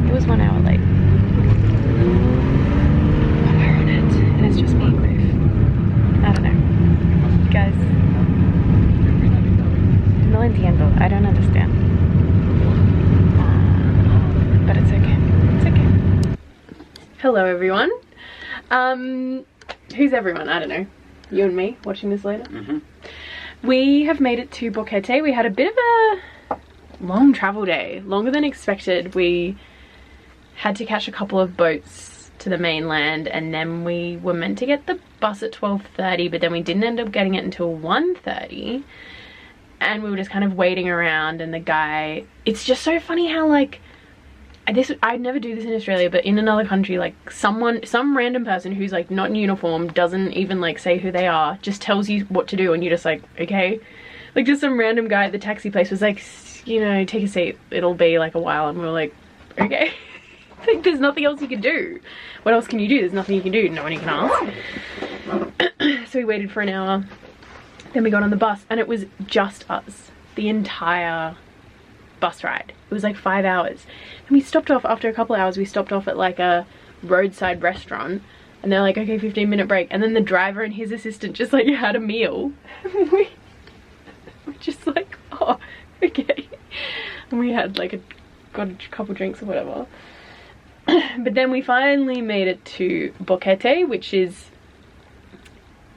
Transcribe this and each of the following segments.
It was 1 hour late. But we're on it, and it's just me and Griff. I don't know. Guys, no entiendo. I don't understand. But it's okay. It's okay. Hello, everyone. Who's everyone? I don't know. You and me watching this later. We have made it to Boquete. We had a bit of a long travel day, longer than expected. We had to catch a couple of boats to the mainland, and then we were meant to get the bus at 12:30, but then we didn't end up getting it until 1:30, and we were just kind of waiting around. And the guy, it's just so funny how like I'd never do this in Australia, but in another country, like some random person who's like not in uniform, doesn't even like say who they are, just tells you what to do, and you're just like, okay. Like just some random guy at the taxi place was like, you know, take a seat, it'll be like a while, and we were like, okay. Like there's nothing else you can do. What else can you do? There's nothing you can do. No one you can ask. So we waited for an hour, then we got on the bus, and it was just us the entire bus ride. It was like 5 hours, and we stopped off after a couple hours. We stopped off at like a roadside restaurant, and they're like, okay, 15-minute break, and then the driver and his assistant just like had a meal. We're just like, oh, okay. And we had like got a couple drinks or whatever. But then we finally made it to Boquete, which is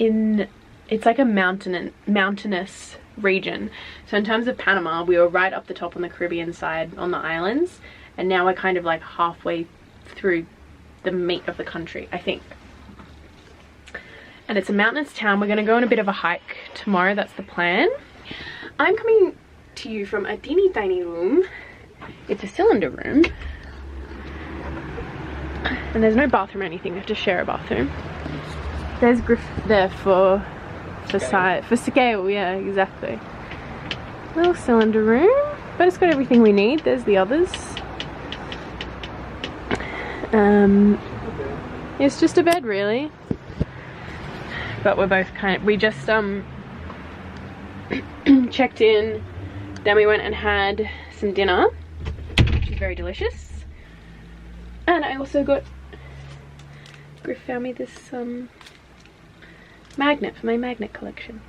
it's like a mountainous region. So in terms of Panama, we were right up the top on the Caribbean side on the islands, and now we're kind of like halfway through the meat of the country, I think. And it's a mountainous town. We're going to go on a bit of a hike tomorrow. That's the plan. I'm coming to you from a teeny tiny room. It's a cylinder room, and there's no bathroom or anything. We have to share a bathroom. There's Griff there for scale, yeah, exactly. Little cylinder room, but it's got everything we need. There's the others. It's just a bed really, but we're both we just checked in, then we went and had some dinner, which is very delicious. And I also got, Griff found me this magnet for my magnet collection.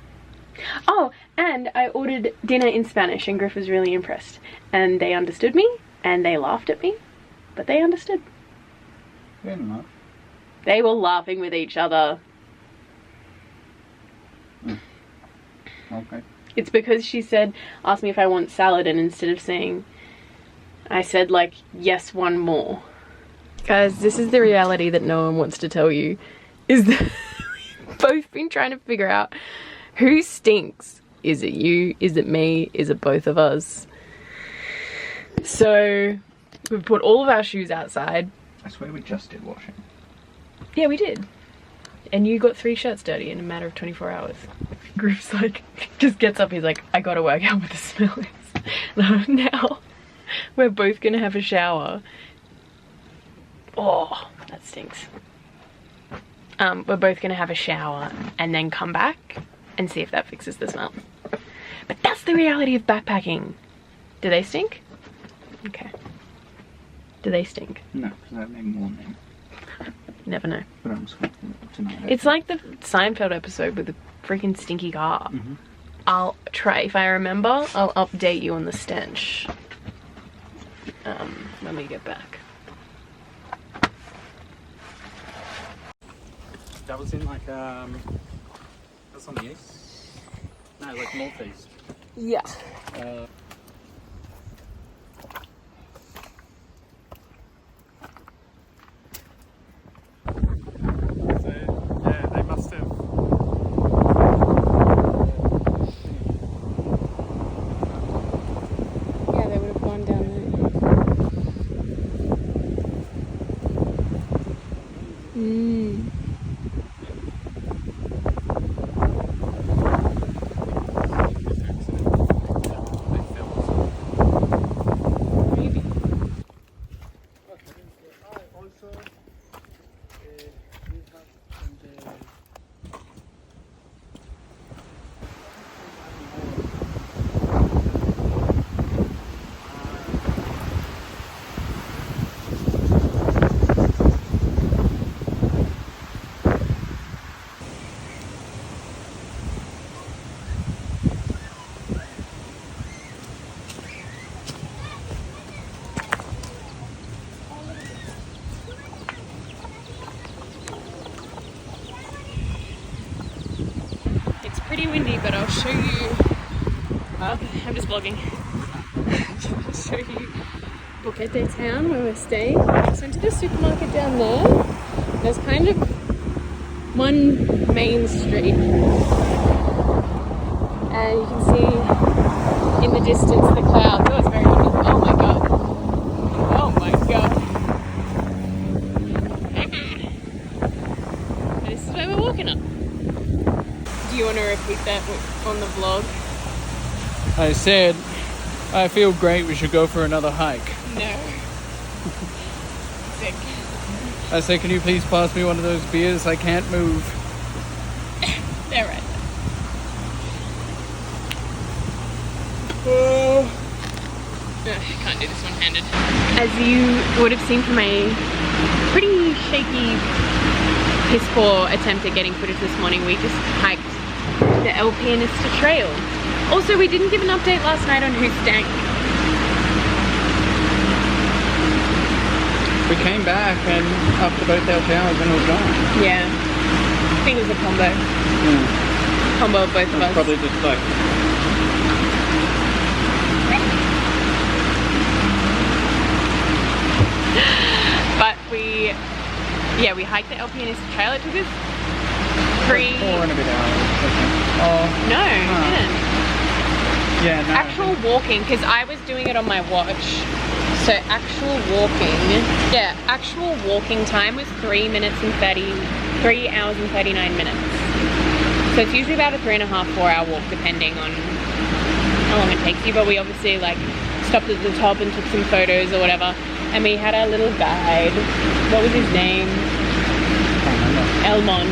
Oh, and I ordered dinner in Spanish, and Griff was really impressed, and they understood me, and they laughed at me, but they understood. Fair enough. They were laughing with each other. Okay. It's because she said, asked me if I want salad, and instead of saying, I said like, yes, one more. Guys, this is the reality that no one wants to tell you, is that we've both been trying to figure out who stinks. Is it you? Is it me? Is it both of us? So we've put all of our shoes outside. I swear we just did washing. Yeah, we did. And you got 3 shirts dirty in a matter of 24 hours. Griff's like, just gets up, he's like, I gotta work out what the smell is. Now we're both gonna have a shower. Oh, that stinks. We're both gonna have a shower and then come back and see if that fixes the smell. But that's the reality of backpacking. Do they stink? Okay. Do they stink? No, because that made morning. Never know. But I'm sweating tonight. It's like the Seinfeld episode with the freaking stinky car. I'll try, if I remember, I'll update you on the stench when we get back. That was in like that's on the east. No, like northeast. Yeah. but I'll show you. I'm just vlogging. I'll show you Boquete town where we're staying. Just went to the supermarket down there. There's kind of one main street, and you can see in the distance the clouds. Oh, it's very windy. Oh my god. Oh my god. And this is where we're walking up. Do you want to repeat that on the vlog? I said, I feel great, we should go for another hike. No. Sick. I said, can you please pass me one of those beers? I can't move. They're right. Can't do this one-handed. As you would have seen from a pretty shaky, piss poor attempt at getting footage this morning, we just hiked the El Pianista Trail. Also, we didn't give an update last night on who stank. We came back and after both our showers and it was gone. Yeah. I think it was a combo. Combo of both of us. Probably just like... But we hiked the El Pianista Trail. It took us 4 and a bit hours, I think. Oh. No, it didn't. Yeah, no. Actual walking, because I was doing it on my watch. So actual walking time was 3 hours and 39 minutes. So it's usually about a 3.5–4 hour walk, depending on how long it takes you. But we obviously like stopped at the top and took some photos or whatever. And we had our little guide. What was his name? Elmon.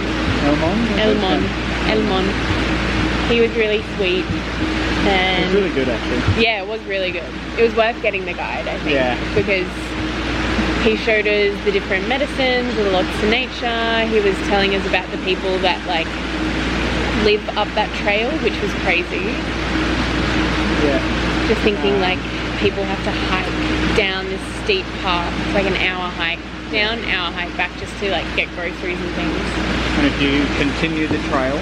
He was really sweet. And it was really good, actually. Yeah, it was really good. It was worth getting the guide, I think. Yeah. Because he showed us the different medicines, the lots of nature. He was telling us about the people that like live up that trail, which was crazy. Yeah. Just thinking like people have to hike down this steep path. It's like an hour hike down, hour hike back just to like get groceries and things. And if you continue the trail,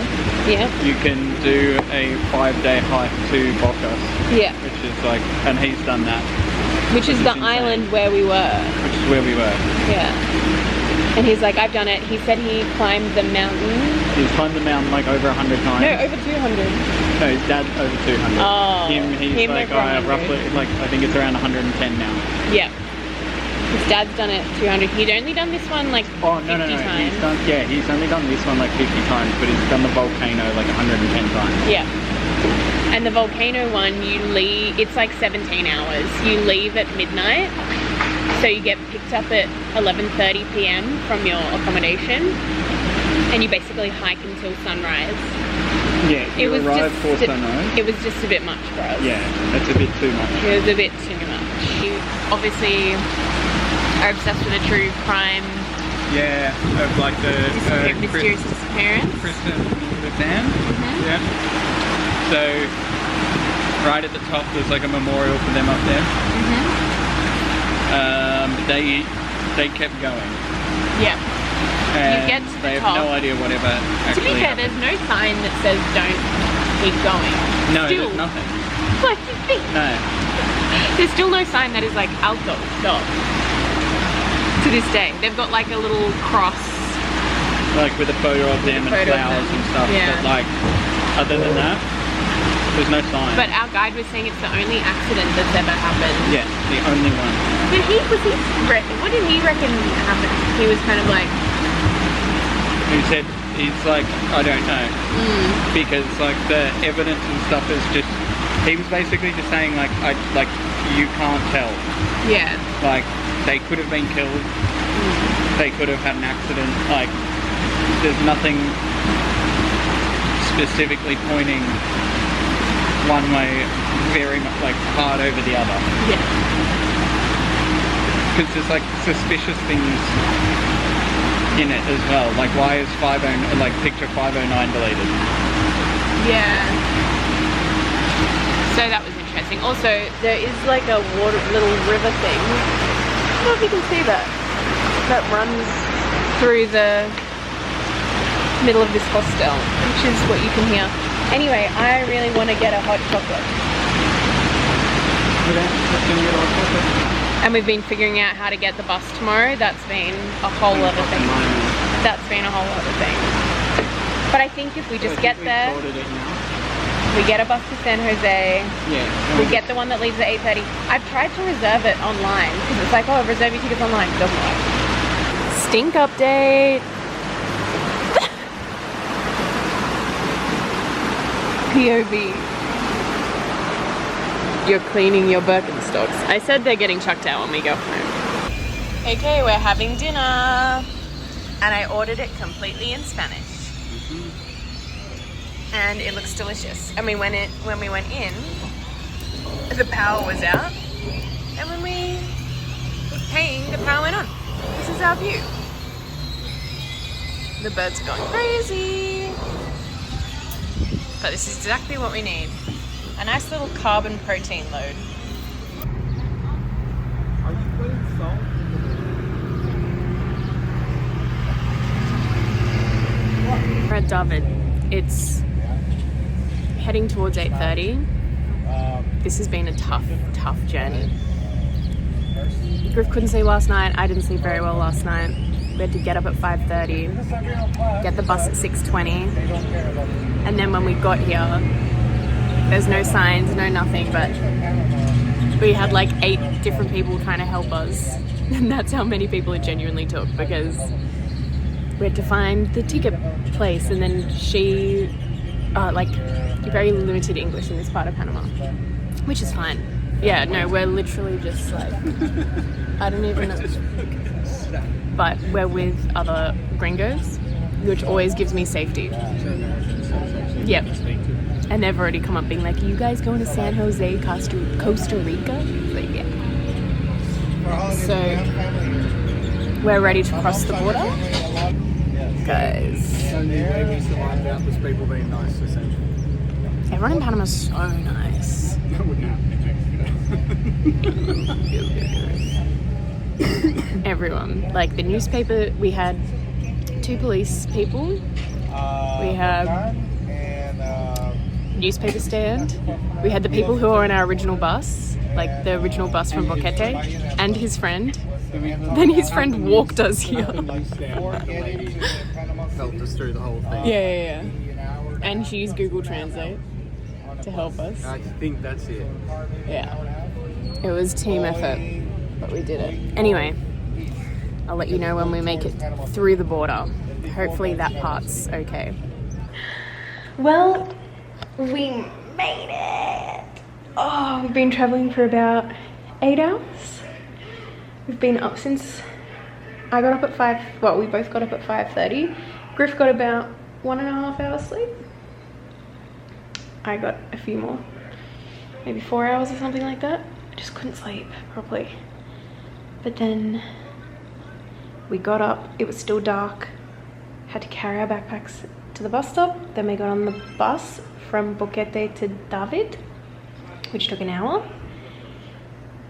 you can do a 5-day hike to Boquete. Yeah. Which is like, and he's done that. Which is the island where we were. Which is where we were. Yeah. And he's like, I've done it. He said he climbed the mountain. He's climbed the mountain like over 100 times. No, over 200. No, his dad over 200. Oh. He's like roughly, like I think it's around 110 now. Yeah. His dad's done it 200. He'd only done this one like 50 times. He's only done this one like 50 times, but he's done the volcano like 110 times. Yeah. And the volcano one, you leave, it's like 17 hours. You leave at midnight, so you get picked up at 11:30 p.m. from your accommodation, and you basically hike until sunrise. Yeah, you arrive for sunrise. It was just a bit much for us. Yeah, that's a bit too much. It was a bit too much. You obviously are obsessed with a true crime. Yeah, of like the mysterious disappearance. Kristen the van. Yeah. So right at the top there's like a memorial for them up there. They kept going. Yeah. And you get to the they top. have no idea whatever actually To be fair, happened. there's no sign that says don't keep going. No, still, there's nothing. What do you think? No. There's still no sign that is like alto, stop. To this day. They've got like a little cross. Like with a photo of them and flowers and stuff. Yeah. But like, other than that, there's no sign. But our guide was saying it's the only accident that's ever happened. Yeah, the only one. But what did he reckon happened? He was kind of like... He said, he's like, I don't know. Because like the evidence and stuff is just, he was basically just saying like, you can't tell. Yeah. Like, they could have been killed. They could have had an accident. Like, there's nothing specifically pointing one way very much, like, hard over the other. Yeah. Because there's like suspicious things in it as well. Like, why is picture 509 deleted? Yeah. So that was interesting. Also, there is like a little river thing. I don't know if you can see that. That runs through the middle of this hostel, which is what you can hear. Anyway, I really want to get a hot chocolate. Okay, let's go get a hot chocolate. And we've been figuring out how to get the bus tomorrow. That's been a whole other thing. That's been a whole other thing. But I think if we just get there, we get a bus to San Jose, we get the one that leaves at 8:30. I've tried to reserve it online because it's like, oh, reserve your tickets online. It doesn't work. Stink update. POV. You're cleaning your Birkenstocks. I said they're getting chucked out when we go home. Okay, we're having dinner. And I ordered it completely in Spanish. And it looks delicious. And when we went in, the power was out. And when we were paying, the power went on. This is our view. The birds are going crazy. But this is exactly what we need. A nice little carbon protein load. Are you putting salt? We're at David. It's heading towards 8:30. This has been a tough journey. Griff couldn't sleep last night. I didn't sleep very well last night. We had to get up at 5:30, get the bus at 6:20, and then when we got here, there's no signs, no nothing, but we had like 8 different people trying to help us. And that's how many people it genuinely took, because we had to find the ticket place, and then she, like, very limited English in this part of Panama, which is fine. Yeah, no, we're literally just like, I don't even know. But we're with other gringos, which always gives me safety. Yep. And they've already come up being like, you guys going to San Jose, Costa Rica? Like, yeah. So, we're ready to cross the border. Guys. The only way we survived that was people being nice, essentially. Everyone in Panama is so nice. That wouldn't happen. Everyone. Like the newspaper, we had 2 police people. We have newspaper stand. We had the people who were on our original bus, like the original bus from Boquete, and his friend. Then his friend walked us here. Helped us through the whole thing. Yeah. And she used Google Translate to help us. I think that's it. Yeah. It was team effort, but we did it. Anyway, I'll let you know when we make it through the border. Hopefully that part's okay. Well, we made it. Oh, we've been traveling for about 8 hours. We've been up since I got up at 5. Well, we both got up at 5:30. Griff got about 1.5 hours sleep. I got a few more, maybe 4 hours or something like that. I just couldn't sleep properly. But then we got up, it was still dark, had to carry our backpacks to the bus stop. Then we got on the bus from Boquete to David, which took an hour.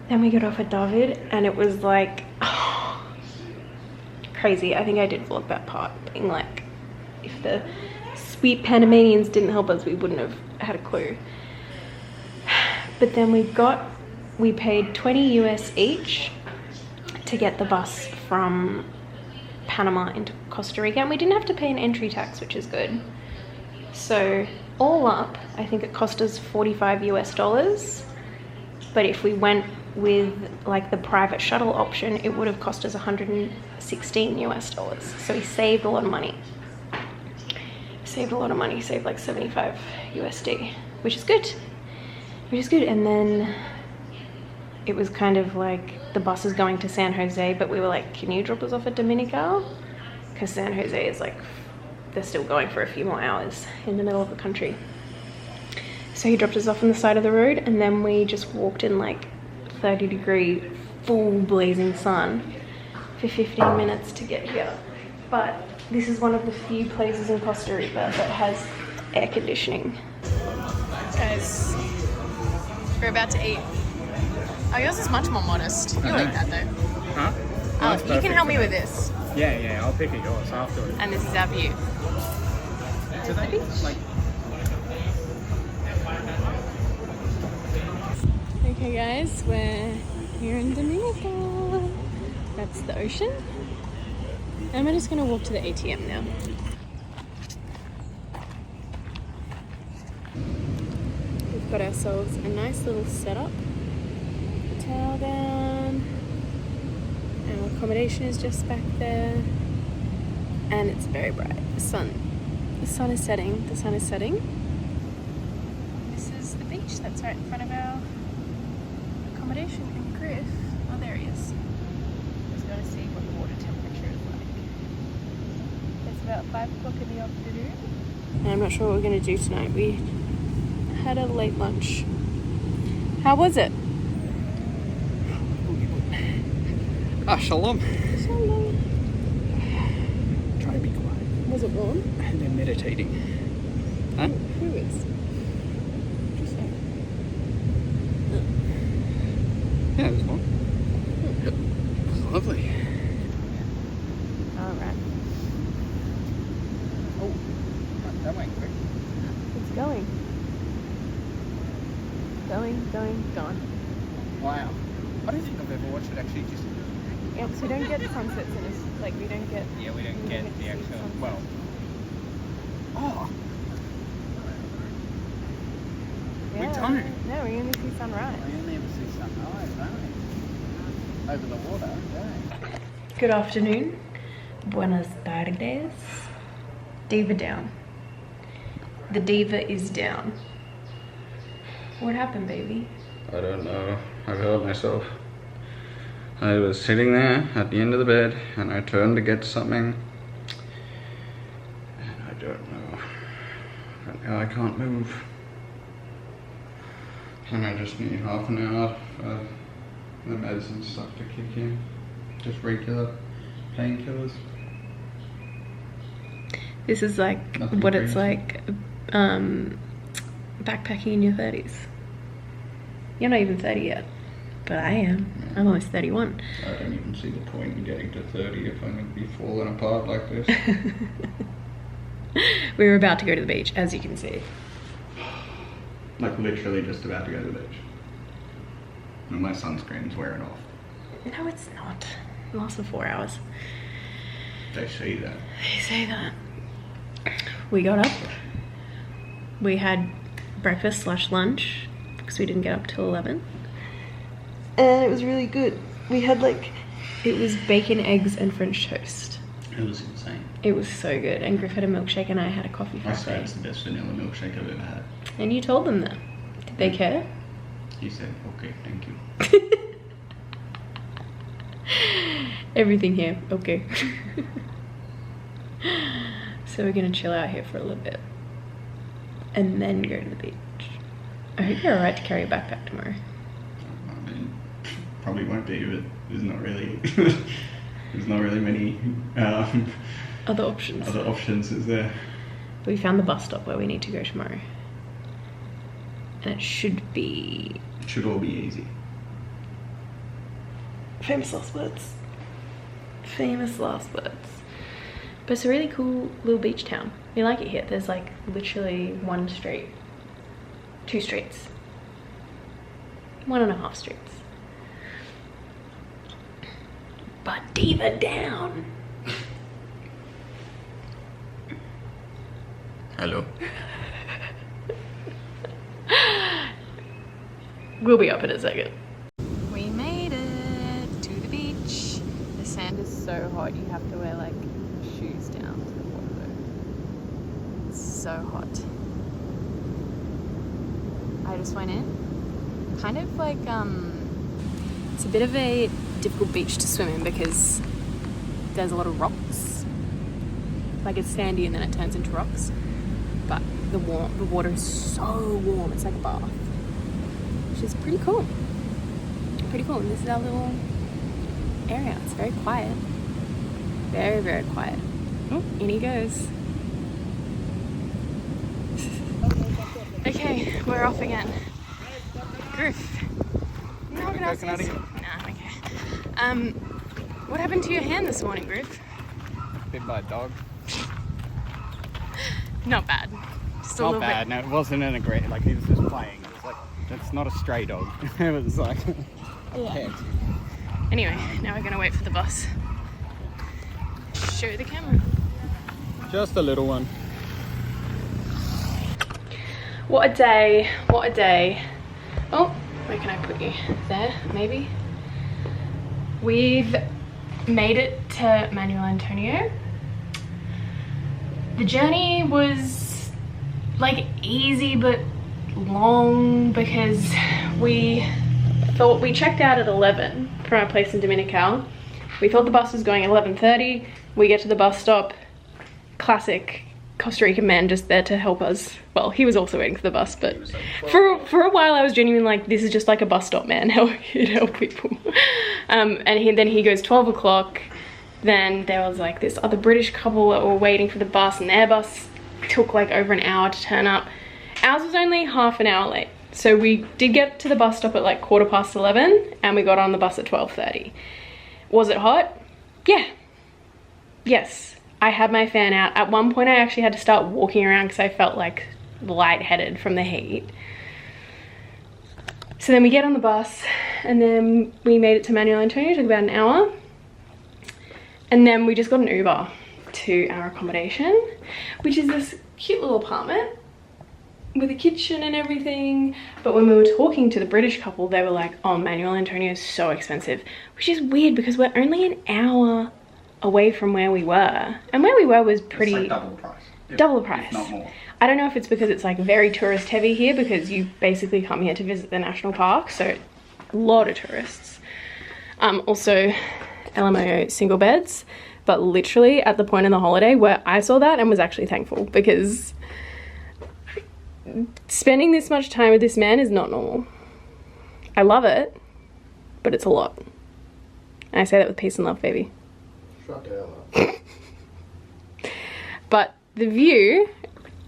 Then we got off at David and it was like, oh, crazy. I think I did vlog that part, being like, if the sweet Panamanians didn't help us, we wouldn't have had a clue. But then we paid 20 US each to get the bus from Panama into Costa Rica, and we didn't have to pay an entry tax, which is good. So all up, I think it cost us $45 US. But if we went with like the private shuttle option, it would have cost us $116 US. So we saved a lot of money. Saved like 75 USD, which is good. And then it was kind of like the bus is going to San Jose, but we were like, can you drop us off at Dominical? Because San Jose is like, they're still going for a few more hours in the middle of the country. So he dropped us off on the side of the road, and then we just walked in like 30-degree full blazing sun for 15 minutes to get here. But this is one of the few places in Costa Rica that has air conditioning. Guys, we're about to eat. Oh, yours is much more modest. You'll eat that though. Huh? Oh, you can help me with this. Yeah, I'll pick at yours afterwards. And this is our view. Do they like Okay guys, we're here in Dominical. That's the ocean. And we're just gonna walk to the ATM now. We've got ourselves a nice little setup. Towel down. Our accommodation is just back there. And it's very bright. The sun is setting. The sun is setting. This is the beach that's right in front of our accommodation. And Griff, oh there he is. Just going to see what the water temperature is like. It's about 5 o'clock in the afternoon. And I'm not sure what we're going to do tonight. We had a late lunch. How was it? Shalom. Shalom. Try to be quiet. Was it warm? And they're meditating. Huh? Who is? Just saying. Yeah, it was warm. It was lovely. Alright. Oh, that went quick. It's going. Gone. Wow. I don't think I've ever watched it actually just... Yeah, because we don't get sunsets in us. Like, we don't get... Yeah, we don't get the actual... Well... Oh! Yeah. We don't. No, we only see sunrise. I only ever see sunrise, don't we? Over the water, okay. Good afternoon. Buenas tardes. Diva down. The diva is down. What happened, baby? I don't know. I hurt myself. I was sitting there at the end of the bed and I turned to get something and I don't know. Right now I can't move. And I just need half an hour for the medicine stuff to kick in. Just regular painkillers. This is like Nothing what crazy. it's like backpacking in your 30s. You're not even 30 yet, but I am. I'm almost 31. I don't even see the point in getting to 30 if I'm going to be falling apart like this. We were about to go to the beach, as you can see. Like literally just about to go to the beach. And my sunscreen's wearing off. No, it's not. It lasts for 4 hours. They say that. They say that. We got up. We had breakfast / lunch because we didn't get up till 11. And it was really good. We had it was bacon, eggs, and French toast. It was insane. It was so good. And Griff had a milkshake and I had a coffee I swear frappe. it's the best vanilla milkshake I've ever had. And you told them that. Did they care? He said, okay, thank you. Everything here, okay. So we're gonna chill out here for a little bit. And then go to the beach. I hope you're alright to carry a backpack tomorrow. I mean, probably won't be, but there's not really many Other options. other options, is there? We found the bus stop where we need to go tomorrow. And it should be... It should all be easy. Famous last words. Famous last words. But it's a really cool little beach town. We like it here. There's literally 1 street. 2 streets. 1.5 streets. But diva down. Hello. We'll be up in a second. We made it to the beach. The sand is so hot you have to wear shoes down to the water though. It's so hot. I just went in. Kind of it's a bit of a difficult beach to swim in because there's a lot of rocks. It's sandy and then it turns into rocks. But the water is so warm, it's like a bath. Which is pretty cool. Pretty cool. And this is our little area. It's very quiet. Very, very quiet. Oh, in he goes. Okay, we're off again. Griff. No, I'm gonna ask you. Nah, okay. What happened to your hand this morning, Griff? Bit by a dog. Not bad. Just a Not little bad, bit. no, it wasn't an great, he was just playing. It was That's not a stray dog. It was like a pet. Anyway, now we're gonna wait for the bus. Show the camera. Just a little one. What a day, what a day. Oh, where can I put you? There, maybe? We've made it to Manuel Antonio. The journey was like easy but long because we thought we checked out at 11 from our place in Dominical. We thought the bus was going at 11:30. We get to the bus stop. Classic Costa Rican man just there to help us. Well, he was also waiting for the bus, but for a while I was genuinely like, this is just like a bus stop man. He'd help people. And then he goes 12 o'clock. Then there was like this other British couple that were waiting for the bus, and their bus took like over an hour to turn up. Ours was only half an hour late. So we did get to the bus stop at like 11:15 and we got on the bus at 12:30. Was it hot? Yeah. Yes. I had my fan out. At one point I actually had to start walking around because I felt like lightheaded from the heat. So then we get on the bus and then we made it to Manuel Antonio. It took about an hour. And then we just got an Uber to our accommodation, which is this cute little apartment with a kitchen and everything. But when we were talking to the British couple, they were like, oh, Manuel Antonio is so expensive, which is weird because we're only an hour away from where we were. And where we were was pretty... It's like double the price. Double the price. If not more. I don't know if it's because it's like very tourist heavy here because you basically come here to visit the national park. So a lot of tourists. Also LMAO single beds. But literally at the point in the holiday where I saw that and was actually thankful because spending this much time with this man is not normal. I love it, but it's a lot. And I say that with peace and love, baby. Shut the hell up. But the view,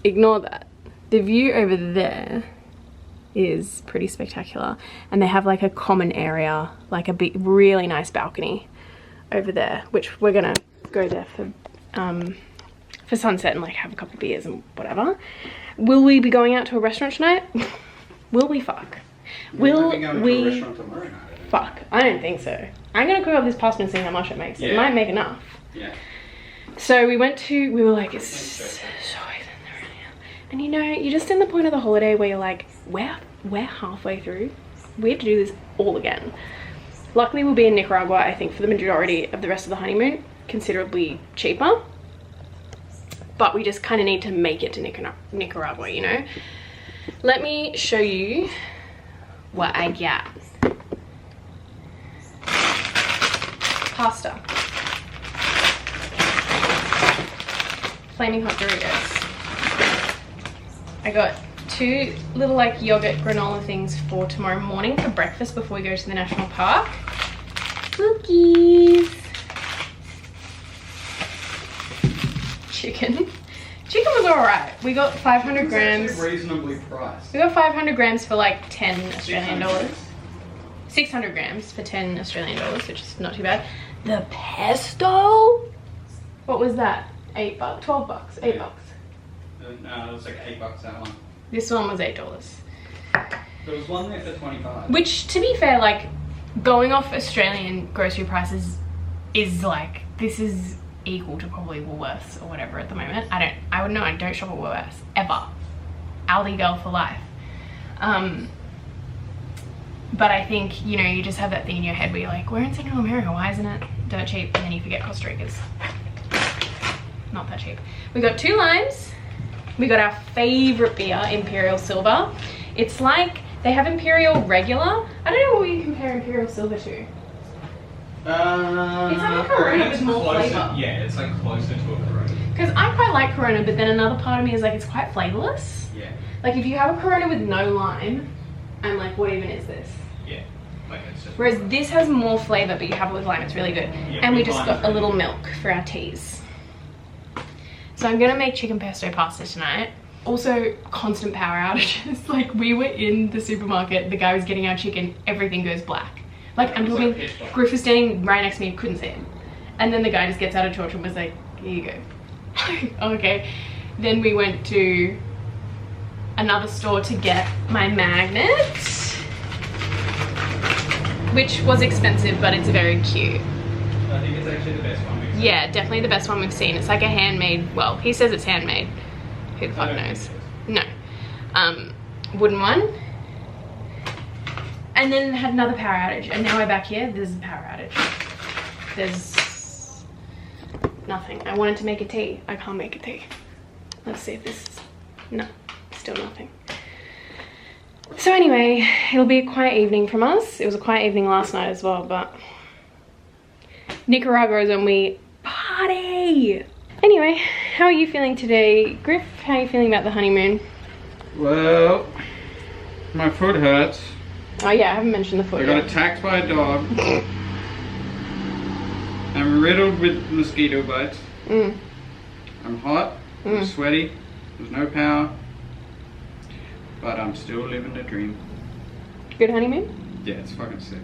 ignore that. The view over there is pretty spectacular. And they have like a common area, like a big, really nice balcony over there, which we're gonna go there for sunset and like have a couple of beers and whatever. Will we be going out to a restaurant tonight? Will we fuck? Will we fuck? I don't think so. I'm gonna cook up this pasta and see how much it makes. Yeah. It might make enough. Yeah. So we were like, it's so expensive right now. And you know, you're just in the point of the holiday where you're like, we're halfway through. We have to do this all again. Luckily we'll be in Nicaragua, I think, for the majority of the rest of the honeymoon, considerably cheaper. But we just kind of need to make it to Nicaragua, you know? Let me show you what I got. Pasta. Flaming hot Doritos. I got 2 little like yogurt granola things for tomorrow morning for breakfast before we go to the national park. Cookies. Chicken was alright. We got 500 grams. Reasonably priced. We got 500 grams for like 10 Australian dollars. 600 grams for 10 Australian dollars, which is not too bad. The pesto? What was that? $8, $12, $8. No, it was like $8 that one. This one was $8. There was one there for 25. Which, to be fair, like going off Australian grocery prices is like, this is equal to probably Woolworths or whatever at the moment. I don't shop at Woolworths ever. Aldi girl for life. But I think, you know, you just have that thing in your head where you're like, we're in Central America, why isn't it dirt cheap? And then you forget Costa Rica's not that cheap. We got 2 limes. We got our favorite beer, Imperial Silver. It's like, they have Imperial Regular. I don't know what you compare Imperial Silver to. It's like a Corona with more flavour. Yeah, it's like closer to a Corona. Because I quite like Corona, but then another part of me is like, it's quite flavourless. Yeah. Like if you have a Corona with no lime, I'm like, what even is this? Yeah. Like it's just Whereas this has more flavour, but you have it with lime, it's really good. Yeah, and we just got a little milk for our teas. So I'm gonna make chicken pesto pasta tonight. Also, constant power outages. Like we were in the supermarket, the guy was getting our chicken, everything goes black. Like I'm talking, like Griff was standing right next to me, couldn't see him. And then the guy just gets out of torch and was like, here you go. Okay. Then we went to another store to get my magnet, which was expensive, but it's very cute. I think it's actually the best one we've seen. Yeah, definitely the best one we've seen. It's like a handmade, well, he says it's handmade. Who the fuck knows? No. Wooden one. And then had another power outage. And now we're back here, there's a power outage. There's nothing. I wanted to make a tea. I can't make a tea. Let's see if this is, no, still nothing. So anyway, it'll be a quiet evening from us. It was a quiet evening last night as well, but Nicaragua is when we party. Anyway, how are you feeling today, Griff? How are you feeling about the honeymoon? Well, my foot hurts. Oh yeah, I haven't mentioned the foot I got yet. attacked by a dog. I'm riddled with mosquito bites. I'm hot. I'm sweaty. There's no power. But I'm still living the dream. Good honeymoon? Yeah, it's fucking sick.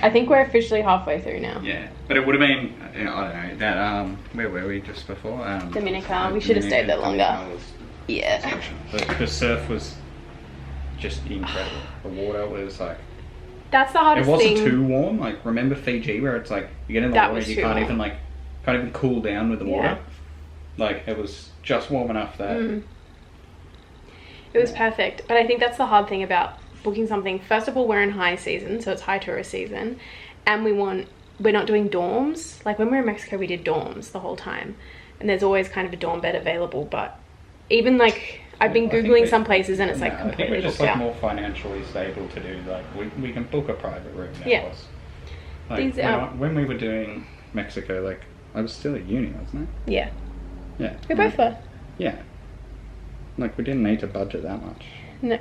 I think we're officially halfway through now. Yeah, but it would have been, I don't know, that, where were we just before? Dominical. We should have stayed there longer. Yeah. The surf was just incredible. The water was like, That's the hardest it wasn't thing. too warm. Like, remember Fiji where it's like, you get in the That water, was you too can't warm. even like, can't even cool down with the water. Yeah. Like, it was just warm enough that. It was perfect. But I think that's the hard thing about booking something. First of all, we're in high season, so it's high tourist season. And we're not doing dorms. Like when we were in Mexico, we did dorms the whole time. And there's always kind of a dorm bed available. But even like, I've been Googling some places and it's like I think completely we're just booked like out. more financially stable to do, like, we can book a private room now. Yeah. Like, when we were doing Mexico, like, I was still at uni, wasn't I? Yeah. Yeah. We both were. Yeah. Like, we didn't need to budget that much. No.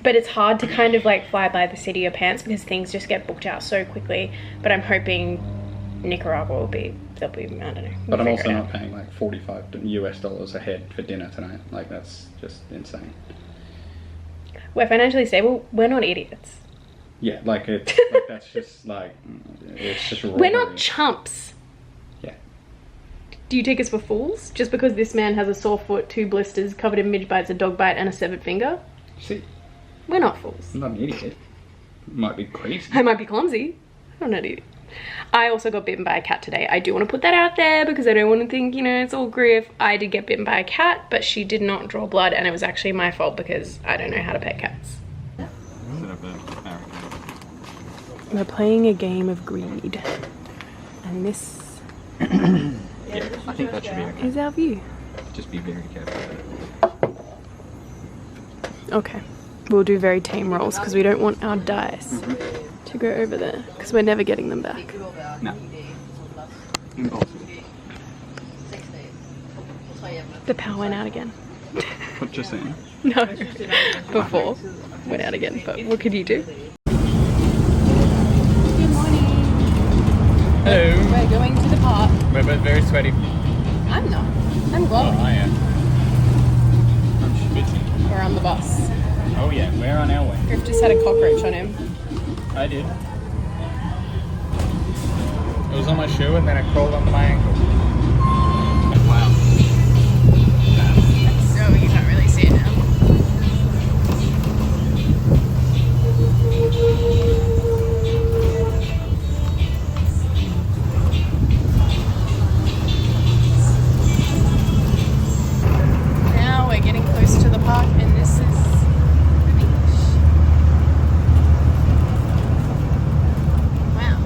But it's hard to kind of like fly by the seat of your pants because things just get booked out so quickly. But I'm hoping Nicaragua will be, I don't know. But I'm also not paying like $45 US a head for dinner tonight. Like, that's just insane. We're financially stable. We're not idiots. Yeah, like, it's, like that's just like, it's just robbery. We're not chumps. Yeah. Do you take us for fools? Just because this man has a sore foot, 2 blisters, covered in midge bites, a dog bite, and a severed finger? See, We're not fools. I'm not an idiot. Might be crazy. I might be clumsy. I'm not an idiot. I also got bitten by a cat today. I do want to put that out there because I don't want to think, you know, it's all grief. I did get bitten by a cat, but she did not draw blood, and it was actually my fault because I don't know how to pet cats. We're playing a game of greed, and this Yeah, I think that should be okay. is our view. Just be very careful. Okay, we'll do very tame rolls because we don't want our dice to go over there because we're never getting them back. No. Impossible. The power went out again. What you're saying? No, before went out again, but what could you do? Good morning. Hello. We're going to the park. We're both very sweaty. I'm not. I'm glowing. I am. I'm schwitzing. We're on the bus. Oh yeah, we're on our way. Griff just had a cockroach on him. I did. It was on my shoe and then it crawled onto my ankle. Wow. So you can't really see it now. Now we're getting close to the park and this is the beach. Wow.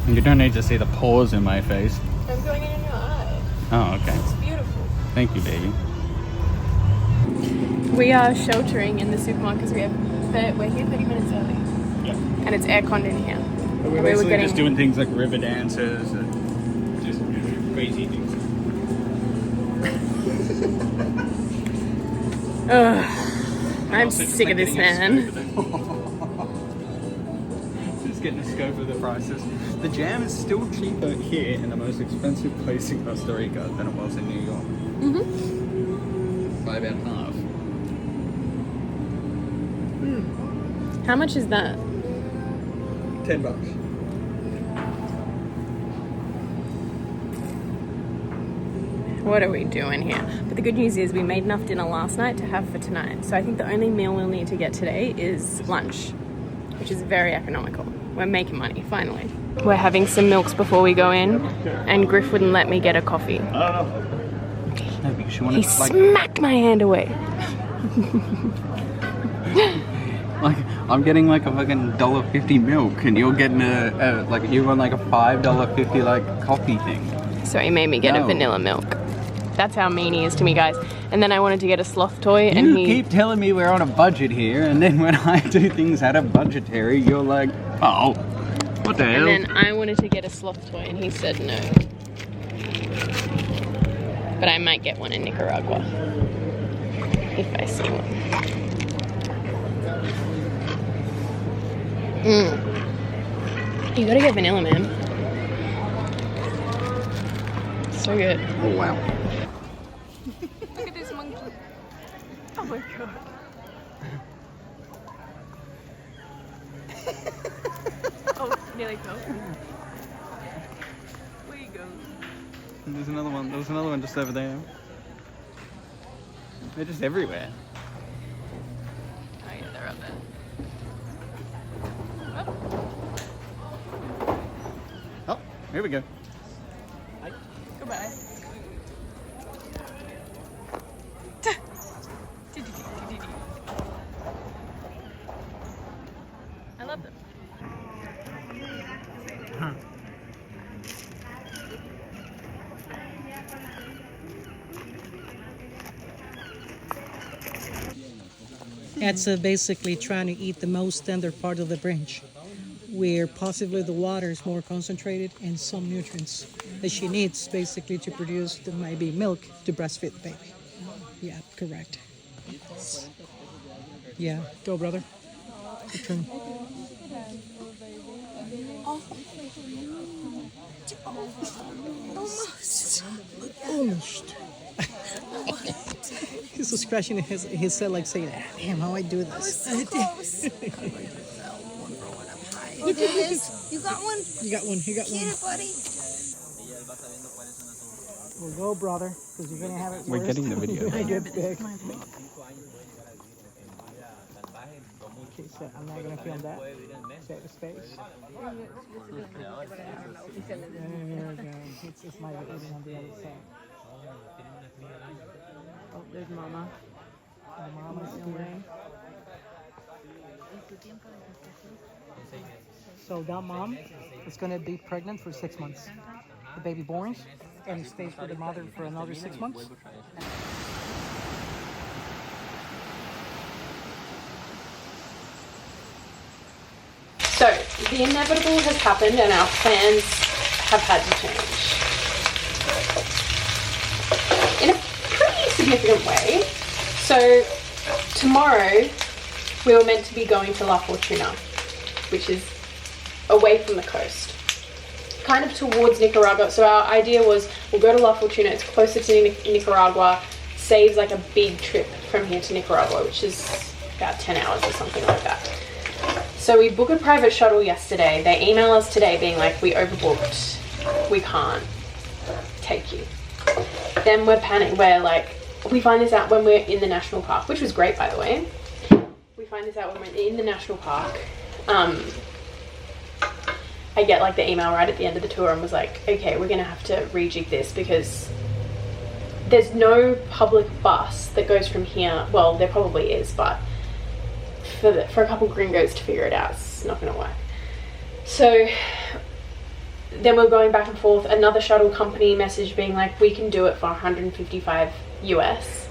You don't need to see the pores in my face. I'm going in your eye. Oh, okay. It's beautiful. Thank you, baby. We are sheltering in the supermarket because we're here 30 minutes early. Yeah. And it's airconned in here. But we're basically just doing things like river dances and just crazy things. Ugh. I'm sick of this man. Just getting a scope of the prices. The jam is still cheaper here in the most expensive place in Costa Rica than it was in New York. By about half. How much is that? $10. What are we doing here? But the good news is we made enough dinner last night to have for tonight. So I think the only meal we'll need to get today is lunch, which is very economical. We're making money, finally. We're having some milks before we go in, and Griff wouldn't let me get a coffee. No, because you want He to, like, smacked my hand away. like, I'm getting like a fucking $1.50 milk, and you're getting like you want like a $5.50 like coffee thing. So he made me get a vanilla milk. That's how mean he is to me, guys. And then I wanted to get a sloth toy, and you keep telling me we're on a budget here, and then when I do things out of budgetary, you're like, oh, what the hell? And then I wanted to get a sloth toy, and he said no. But I might get one in Nicaragua if I see one. You gotta get vanilla, man. So good. Oh wow. Look at this monkey. Oh my god. Oh, nearly fell. Where you go? There's another one. There was another one just over there. They're just everywhere. Oh yeah, they're up there. Oh, here we go. Goodbye. I love them. That's basically trying to eat the most tender part of the branch, where possibly the water is more concentrated and some nutrients that she needs basically to produce the maybe milk to breastfeed the baby. Yeah, correct. Yeah, go brother. Your turn. Almost. He's just scratching his head like saying, damn, how I do this. So close. Look at this. You got one? You got one, you got one. Get it, buddy. Well, go, brother, because you're going to have it We're worse. getting the video. I get big. Okay, so I'm not going to film that. Save the space. There we go. It's my eating on the other side. Oh, there's Mama. Mama's here. So that mom is going to be pregnant for 6 months. The baby born and stays with the mother for another 6 months. So, the inevitable has happened and our plans have had to change. In a pretty significant way. So, tomorrow we were meant to be going to La Fortuna, which is away from the coast, kind of towards Nicaragua. So our idea was we'll go to La Fortuna, it's closer to Nicaragua, saves like a big trip from here to Nicaragua, which is about 10 hours or something like that. So we booked a private shuttle yesterday. They email us today being like, we overbooked, we can't take you. Then we're panicking, we find this out when we're in the national park, which was great, by the way. We find this out when we're in the national park. I get like the email right at the end of the tour and was like, okay, we're gonna have to rejig this because there's no public bus that goes from here. Well, there probably is, but for a couple gringos to figure it out, it's not gonna work. So then we're going back and forth. Another shuttle company message being like, we can do it for 155 US.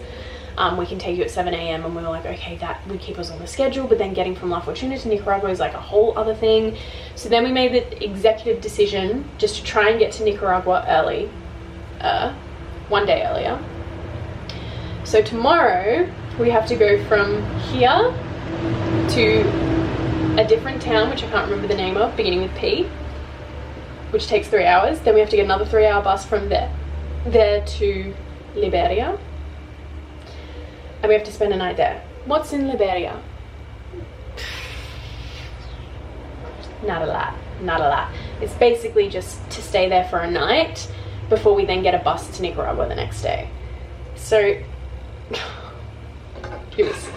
We can take you at 7 a.m. and we were like, okay, that would keep us on the schedule, but then getting from La Fortuna to Nicaragua is like a whole other thing. So then we made the executive decision just to try and get to Nicaragua early, 1 day earlier. So tomorrow we have to go from here to a different town, which I can't remember the name of, beginning with P, which takes 3 hours. Then we have to get another 3-hour bus from there to Liberia. And we have to spend a night there. What's in Liberia? Not a lot, not a lot. It's basically just to stay there for a night before we then get a bus to Nicaragua the next day. So it was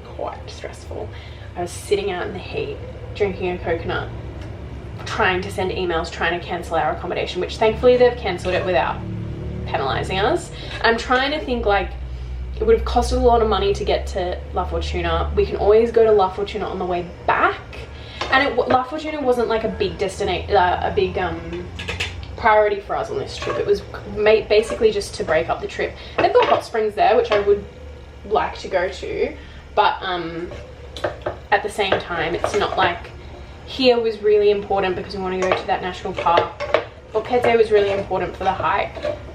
quite stressful. I was sitting out in the heat, drinking a coconut, trying to send emails, trying to cancel our accommodation, which thankfully they've cancelled it without penalising us. I'm trying to think, like, it would have costed a lot of money to get to La Fortuna. We can always go to La Fortuna on the way back. And La Fortuna wasn't like a big priority for us on this trip. It was basically just to break up the trip. They've got hot springs there, which I would like to go to, but at the same time, it's not like, here was really important because we want to go to that national park. Boquete was really important for the hike.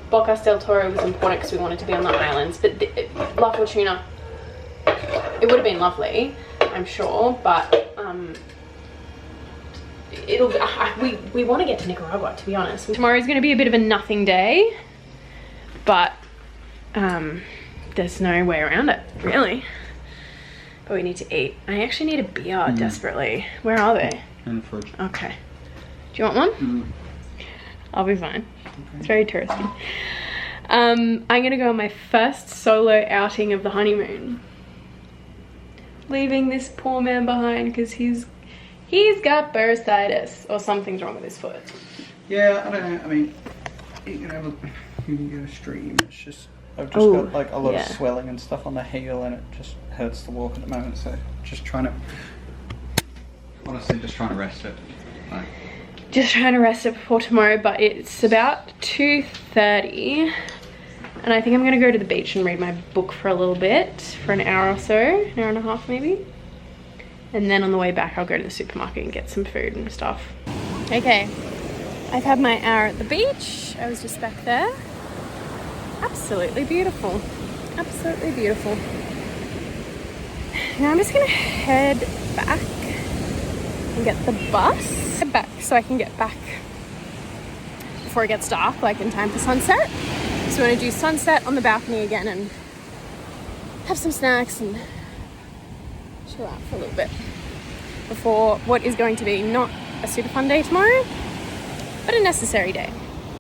Bocas del Toro was important because we wanted to be on the islands. But La Fortuna, it would have been lovely, I'm sure, but we want to get to Nicaragua, to be honest. Tomorrow's going to be a bit of a nothing day, but there's no way around it, really. But we need to eat. I actually need a beer desperately. Where are they? In the fridge. Okay. Do you want one? I'll be fine. Okay. It's very touristy. I'm gonna go on my first solo outing of the honeymoon. Leaving this poor man behind because he's got bursitis or something's wrong with his foot. Yeah, I don't know. I mean, you can get a stream. It's just, I've just got like a lot of swelling and stuff on the heel, and it just hurts to walk at the moment. So just trying to, honestly, just trying to rest it. Like, just trying to rest it before tomorrow, but it's about 2:30 and I think I'm gonna go to the beach and read my book for a little bit, for an hour or so, an hour and a half maybe. And then on the way back, I'll go to the supermarket and get some food and stuff. Okay, I've had my hour at the beach. I was just back there. Absolutely beautiful. Absolutely beautiful. Now I'm just gonna head back and get the bus. Head back so I can get back before it gets dark, like in time for sunset. So we're gonna do sunset on the balcony again and have some snacks and chill out for a little bit before what is going to be not a super fun day tomorrow, but a necessary day.